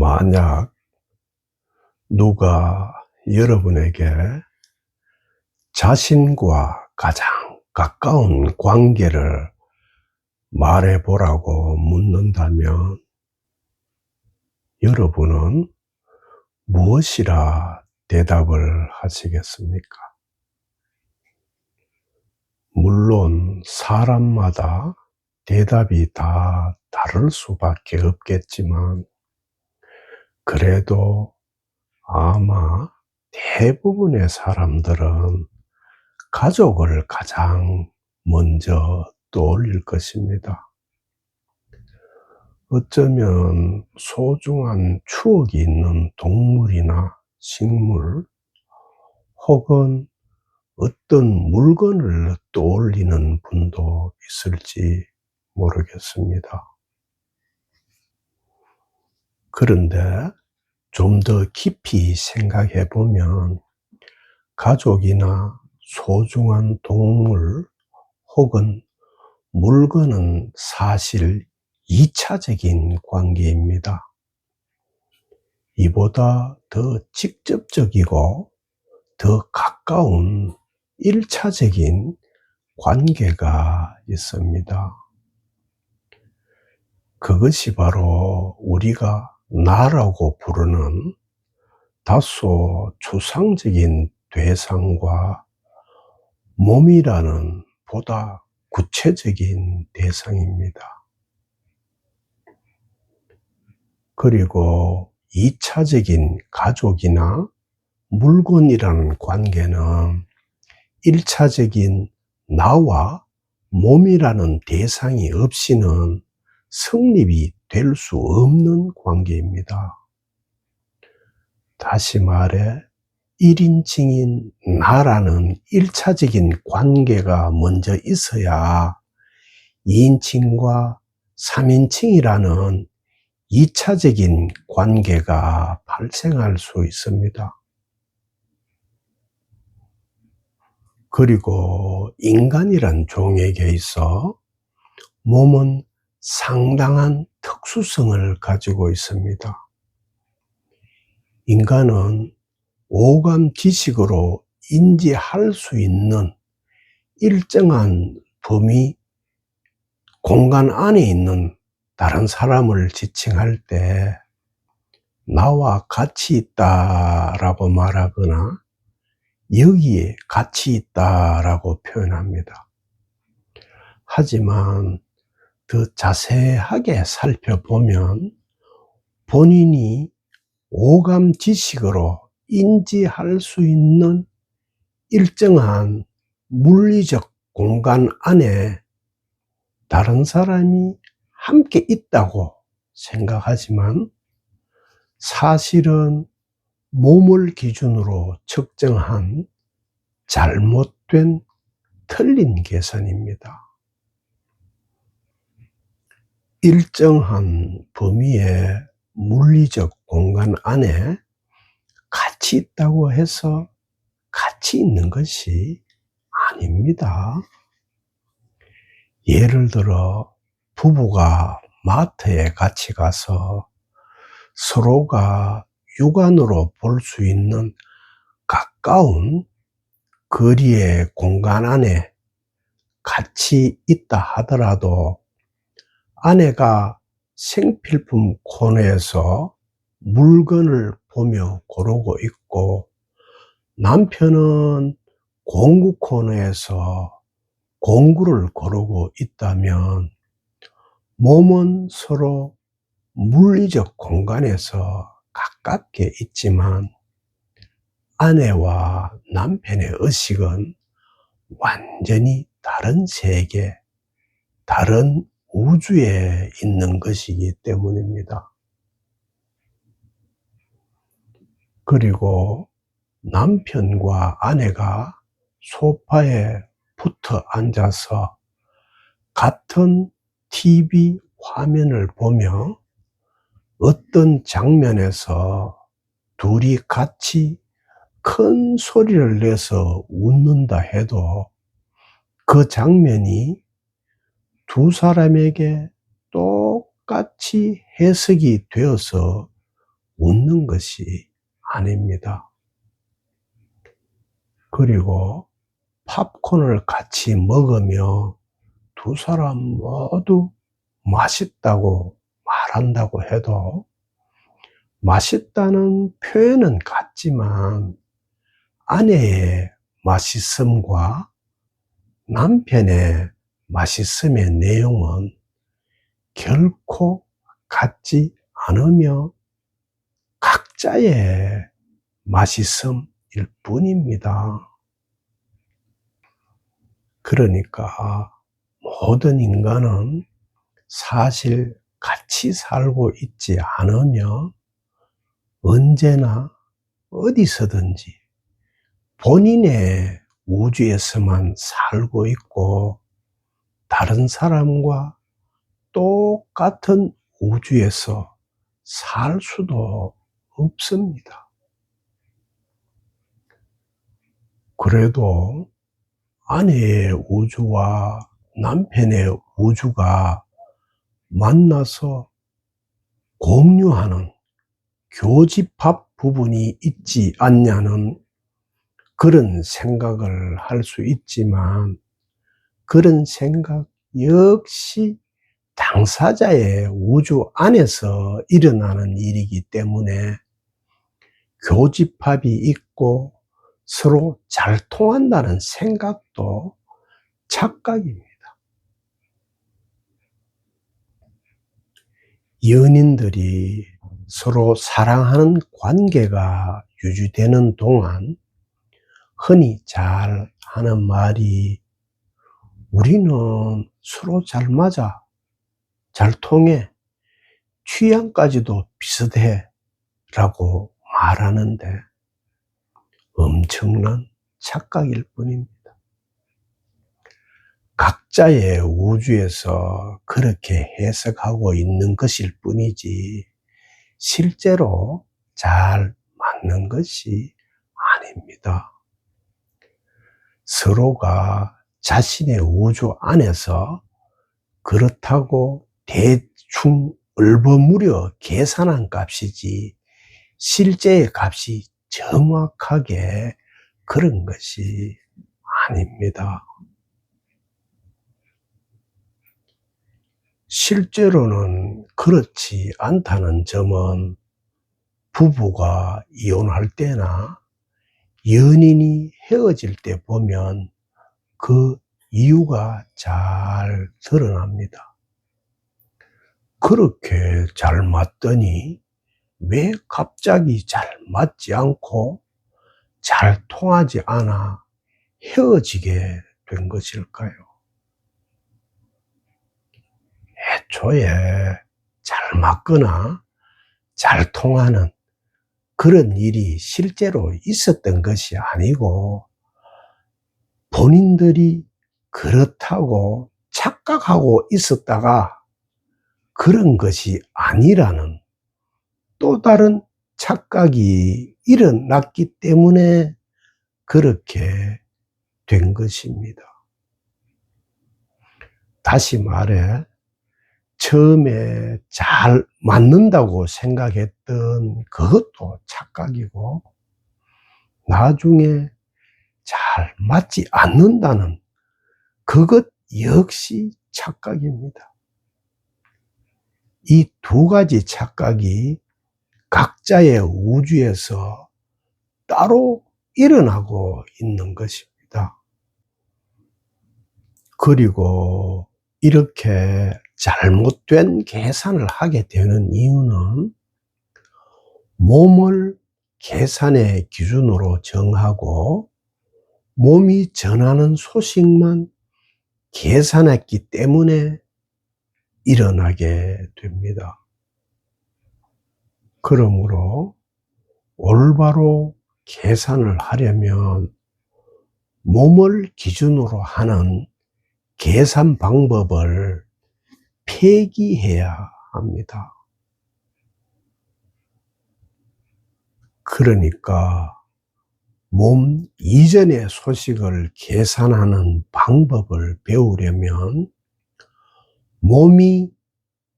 만약 누가 여러분에게 자신과 가장 가까운 관계를 말해보라고 묻는다면 여러분은 무엇이라 대답을 하시겠습니까? 물론 사람마다 대답이 다 다를 수밖에 없겠지만 그래도 아마 대부분의 사람들은 가족을 가장 먼저 떠올릴 것입니다. 어쩌면 소중한 추억이 있는 동물이나 식물 혹은 어떤 물건을 떠올리는 분도 있을지 모르겠습니다. 그런데 좀 더 깊이 생각해 보면 가족이나 소중한 동물 혹은 물건은 사실 2차적인 관계입니다. 이보다 더 직접적이고 더 가까운 1차적인 관계가 있습니다. 그것이 바로 우리가 나라고 부르는 다소 추상적인 대상과 몸이라는 보다 구체적인 대상입니다. 그리고 2차적인 가족이나 물건이라는 관계는 1차적인 나와 몸이라는 대상이 없이는 성립이 될 수 없는 관계입니다. 다시 말해 1인칭인 나라는 1차적인 관계가 먼저 있어야 2인칭과 3인칭이라는 2차적인 관계가 발생할 수 있습니다. 그리고 인간이란 종에게 있어 몸은 상당한 특수성을 가지고 있습니다. 인간은 오감 지식으로 인지할 수 있는 일정한 범위, 공간 안에 있는 다른 사람을 지칭할 때 나와 같이 있다라고 말하거나 여기에 같이 있다라고 표현합니다. 하지만 더 자세하게 살펴보면 본인이 오감 지식으로 인지할 수 있는 일정한 물리적 공간 안에 다른 사람이 함께 있다고 생각하지만 사실은 몸을 기준으로 측정한 잘못된 틀린 계산입니다. 일정한 범위의 물리적 공간 안에 같이 있다고 해서 같이 있는 것이 아닙니다. 예를 들어 부부가 마트에 같이 가서 서로가 육안으로 볼 수 있는 가까운 거리의 공간 안에 같이 있다 하더라도 아내가 생필품 코너에서 물건을 보며 고르고 있고 남편은 공구 코너에서 공구를 고르고 있다면 몸은 서로 물리적 공간에서 가깝게 있지만 아내와 남편의 의식은 완전히 다른 세계, 다른 우주에 있는 것이기 때문입니다. 그리고 남편과 아내가 소파에 붙어 앉아서 같은 TV 화면을 보며 어떤 장면에서 둘이 같이 큰 소리를 내서 웃는다 해도 그 장면이 두 사람에게 똑같이 해석이 되어서 웃는 것이 아닙니다. 그리고 팝콘을 같이 먹으며 두 사람 모두 맛있다고 말한다고 해도 맛있다는 표현은 같지만 아내의 맛있음과 남편의 맛있음의 내용은 결코 같지 않으며 각자의 맛있음일 뿐입니다. 그러니까 모든 인간은 사실 같이 살고 있지 않으며 언제나 어디서든지 본인의 우주에서만 살고 있고 다른 사람과 똑같은 우주에서 살 수도 없습니다. 그래도 아내의 우주와 남편의 우주가 만나서 공유하는 교집합 부분이 있지 않냐는 그런 생각을 할 수 있지만 그런 생각 역시 당사자의 우주 안에서 일어나는 일이기 때문에 교집합이 있고 서로 잘 통한다는 생각도 착각입니다. 연인들이 서로 사랑하는 관계가 유지되는 동안 흔히 잘 하는 말이 우리는 서로 잘 맞아, 잘 통해, 취향까지도 비슷해 라고 말하는데 엄청난 착각일 뿐입니다. 각자의 우주에서 그렇게 해석하고 있는 것일 뿐이지 실제로 잘 맞는 것이 아닙니다. 서로가 자신의 우주 안에서 그렇다고 대충 얼버무려 계산한 값이지 실제의 값이 정확하게 그런 것이 아닙니다. 실제로는 그렇지 않다는 점은 부부가 이혼할 때나 연인이 헤어질 때 보면 그 이유가 잘 드러납니다. 그렇게 잘 맞더니 왜 갑자기 잘 맞지 않고 잘 통하지 않아 헤어지게 된 것일까요? 애초에 잘 맞거나 잘 통하는 그런 일이 실제로 있었던 것이 아니고 본인들이 그렇다고 착각하고 있었다가 그런 것이 아니라는 또 다른 착각이 일어났기 때문에 그렇게 된 것입니다. 다시 말해 처음에 잘 맞는다고 생각했던 그것도 착각이고 나중에 잘 맞지 않는다는 그것 역시 착각입니다. 이 두 가지 착각이 각자의 우주에서 따로 일어나고 있는 것입니다. 그리고 이렇게 잘못된 계산을 하게 되는 이유는 몸을 계산의 기준으로 정하고 몸이 전하는 소식만 계산했기 때문에 일어나게 됩니다. 그러므로 올바로 계산을 하려면 몸을 기준으로 하는 계산 방법을 폐기해야 합니다. 그러니까 몸 이전의 소식을 계산하는 방법을 배우려면 몸이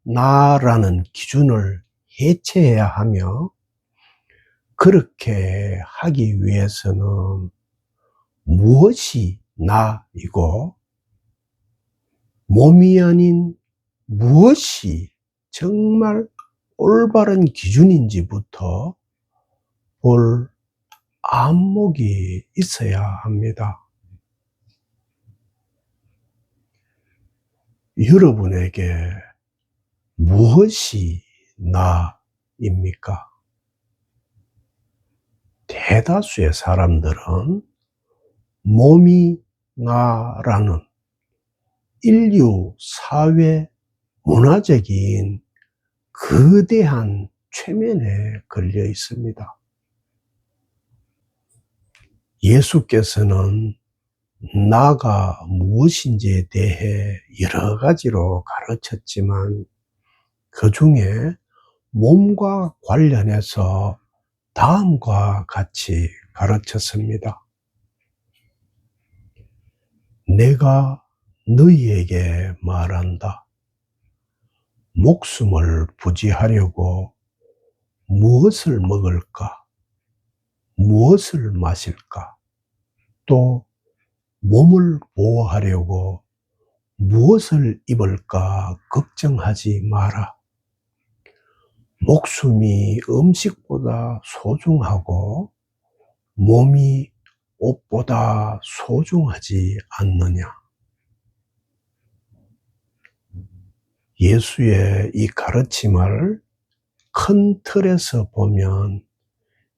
나라는 기준을 해체해야 하며 그렇게 하기 위해서는 무엇이 나이고 몸이 아닌 무엇이 정말 올바른 기준인지부터 볼 안목이 있어야 합니다. 여러분에게 무엇이 나입니까? 대다수의 사람들은 몸이 나라는 인류 사회 문화적인 거대한 최면에 걸려 있습니다. 예수께서는 나가 무엇인지에 대해 여러 가지로 가르쳤지만 그 중에 몸과 관련해서 다음과 같이 가르쳤습니다. 내가 너희에게 말한다. 목숨을 부지하려고 무엇을 먹을까? 무엇을 마실까? 또 몸을 보호하려고 무엇을 입을까 걱정하지 마라. 목숨이 음식보다 소중하고 몸이 옷보다 소중하지 않느냐. 예수의 이 가르침을 큰 틀에서 보면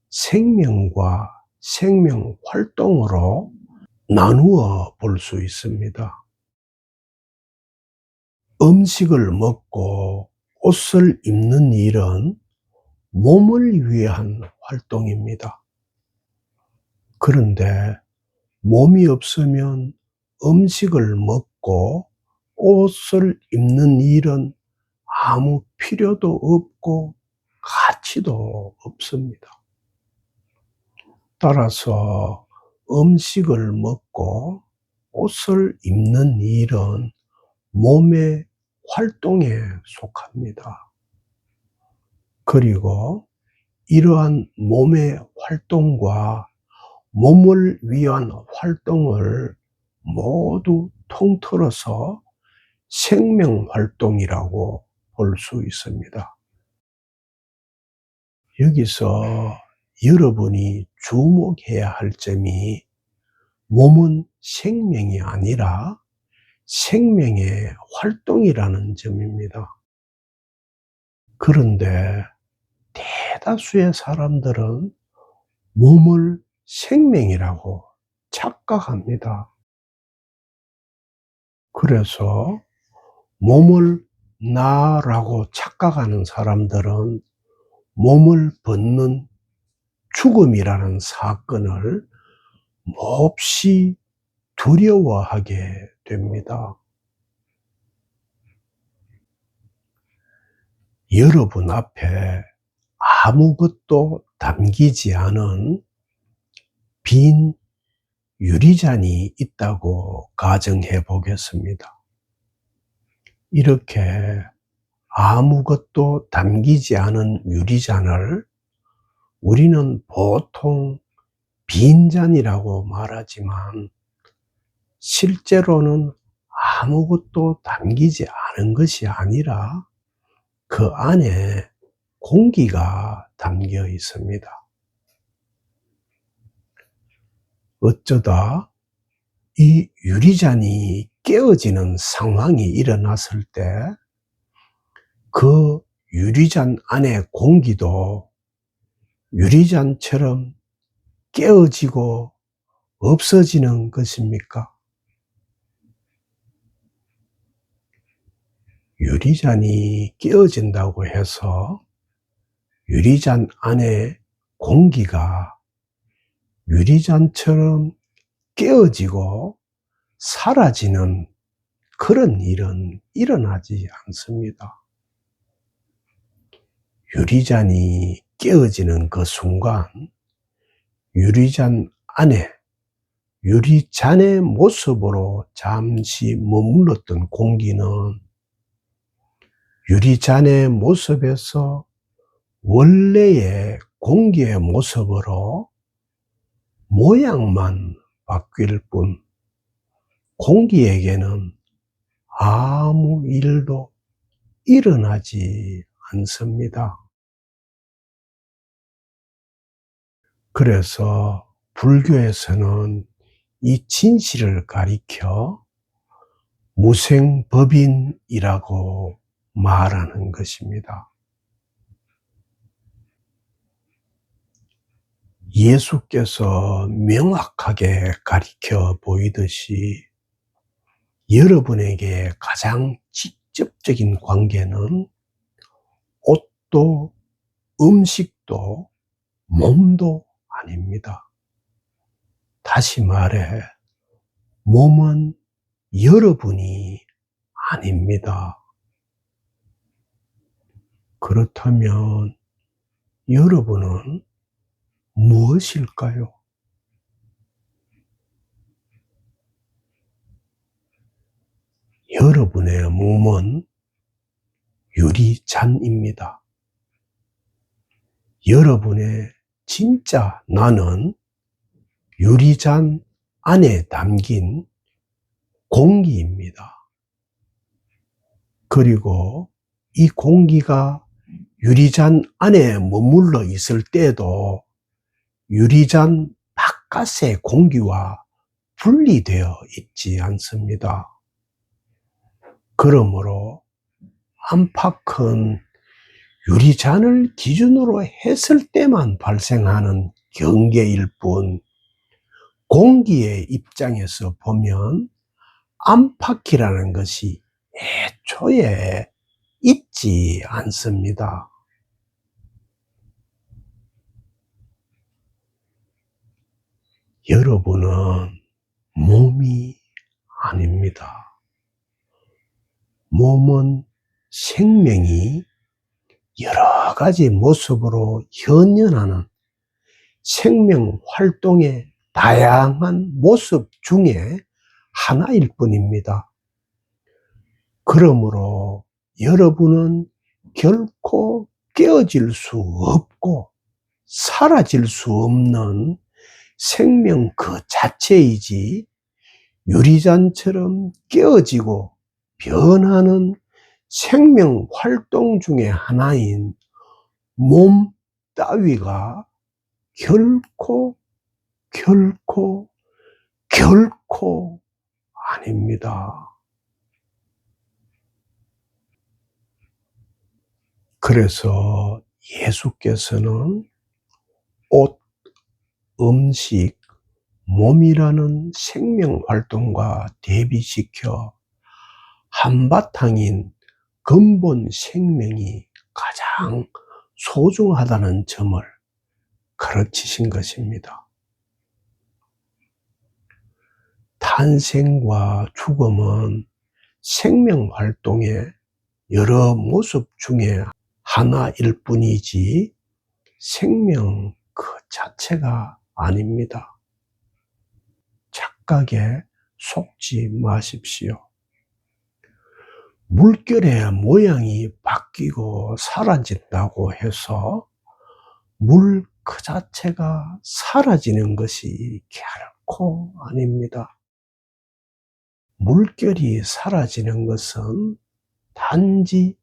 생명과 생명 활동으로 나누어 볼 수 있습니다. 음식을 먹고 옷을 입는 일은 몸을 위한 활동입니다. 그런데 몸이 없으면 음식을 먹고 옷을 입는 일은 아무 필요도 없고 가치도 없습니다. 따라서 음식을 먹고 옷을 입는 일은 몸의 활동에 속합니다. 그리고 이러한 몸의 활동과 몸을 위한 활동을 모두 통틀어서 생명활동이라고 볼 수 있습니다. 여기서 여러분이 주목해야 할 점이 몸은 생명이 아니라 생명의 활동이라는 점입니다. 그런데 대다수의 사람들은 몸을 생명이라고 착각합니다. 그래서 몸을 나라고 착각하는 사람들은 몸을 벗는 죽음이라는 사건을 몹시 두려워하게 됩니다. 여러분 앞에 아무것도 담기지 않은 빈 유리잔이 있다고 가정해 보겠습니다. 이렇게 아무것도 담기지 않은 유리잔을 우리는 보통 빈잔이라고 말하지만 실제로는 아무것도 담기지 않은 것이 아니라 그 안에 공기가 담겨 있습니다. 어쩌다 이 유리잔이 깨어지는 상황이 일어났을 때 그 유리잔 안의 공기도 유리잔처럼 깨어지고 없어지는 것입니까? 유리잔이 깨어진다고 해서 유리잔 안에 공기가 유리잔처럼 깨어지고 사라지는 그런 일은 일어나지 않습니다. 유리잔이 깨어지는 그 순간 유리잔 안에 유리잔의 모습으로 잠시 머물렀던 공기는 유리잔의 모습에서 원래의 공기의 모습으로 모양만 바뀔 뿐 공기에게는 아무 일도 일어나지 않습니다. 그래서 불교에서는 이 진실을 가리켜 무생법인이라고 말하는 것입니다. 예수께서 명확하게 가리켜 보이듯이 여러분에게 가장 직접적인 관계는 옷도 음식도 몸도 아닙니다. 다시 말해 몸은 여러분이 아닙니다. 그렇다면 여러분은 무엇일까요? 여러분의 몸은 유리잔입니다. 여러분의 진짜 나는 유리잔 안에 담긴 공기입니다. 그리고 이 공기가 유리잔 안에 머물러 있을 때도 유리잔 바깥의 공기와 분리되어 있지 않습니다. 그러므로 안팎은 유리잔을 기준으로 했을 때만 발생하는 경계일 뿐 공기의 입장에서 보면 안팎이라는 것이 애초에 있지 않습니다. 여러분은 몸이 아닙니다. 몸은 생명이 여러 가지 모습으로 현현하는 생명 활동의 다양한 모습 중에 하나일 뿐입니다. 그러므로 여러분은 결코 깨어질 수 없고 사라질 수 없는 생명 그 자체이지 유리잔처럼 깨어지고 변하는 생명 활동 중에 하나인 몸 따위가 결코 아닙니다. 그래서 예수께서는 옷, 음식, 몸이라는 생명 활동과 대비시켜 한바탕인 근본 생명이 가장 소중하다는 점을 가르치신 것입니다. 탄생과 죽음은 생명 활동의 여러 모습 중에 하나일 뿐이지 생명 그 자체가 아닙니다. 착각에 속지 마십시오. 물결의 모양이 바뀌고 사라진다고 해서 물 그 자체가 사라지는 것이 결코 아닙니다. 물결이 사라지는 것은 단지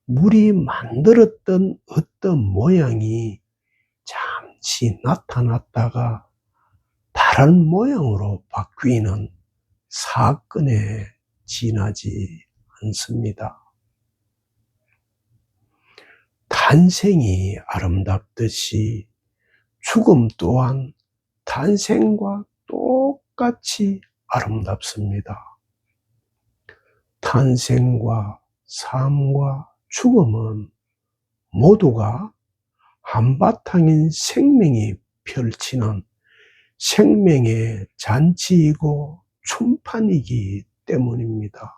물이 만들었던 어떤 모양이 잠시 나타났다가 다른 모양으로 바뀌는 사건에 지나지 않습니다. 탄생이 아름답듯이 죽음 또한 탄생과 똑같이 아름답습니다. 탄생과 삶과 죽음은 모두가 한바탕인 생명이 펼치는 생명의 잔치이고 춤판이기 때문입니다.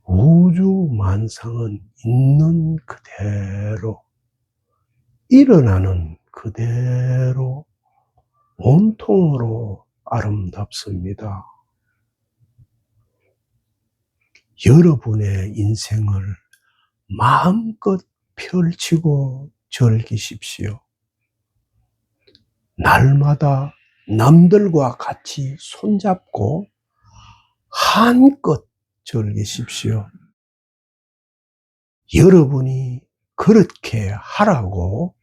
우주 만상은 있는 그대로, 일어나는 그대로 온통으로 아름답습니다. 여러분의 인생을 마음껏 펼치고 즐기십시오. 날마다 남들과 같이 손잡고 한껏 즐기십시오. 여러분이 그렇게 하라고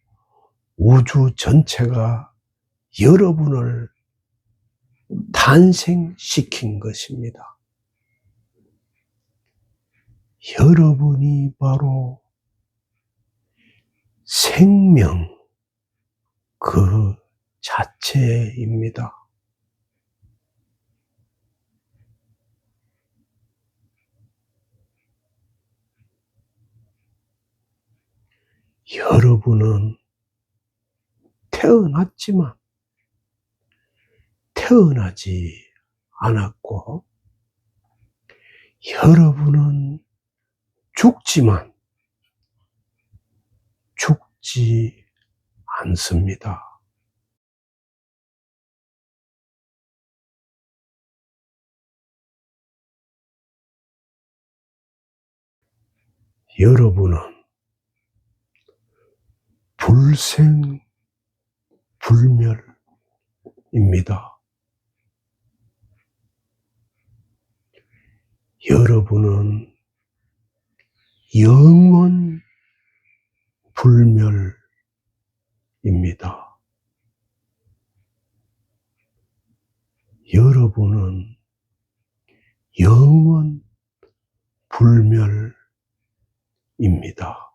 우주 전체가 여러분을 탄생시킨 것입니다. 여러분이 바로 생명 그 자체입니다. 여러분은 태어났지만 태어나지 않았고, 여러분은 죽지만 죽지 않습니다. 여러분은 불생불멸입니다. 여러분은 영원불멸입니다. 여러분은 영원불멸입니다.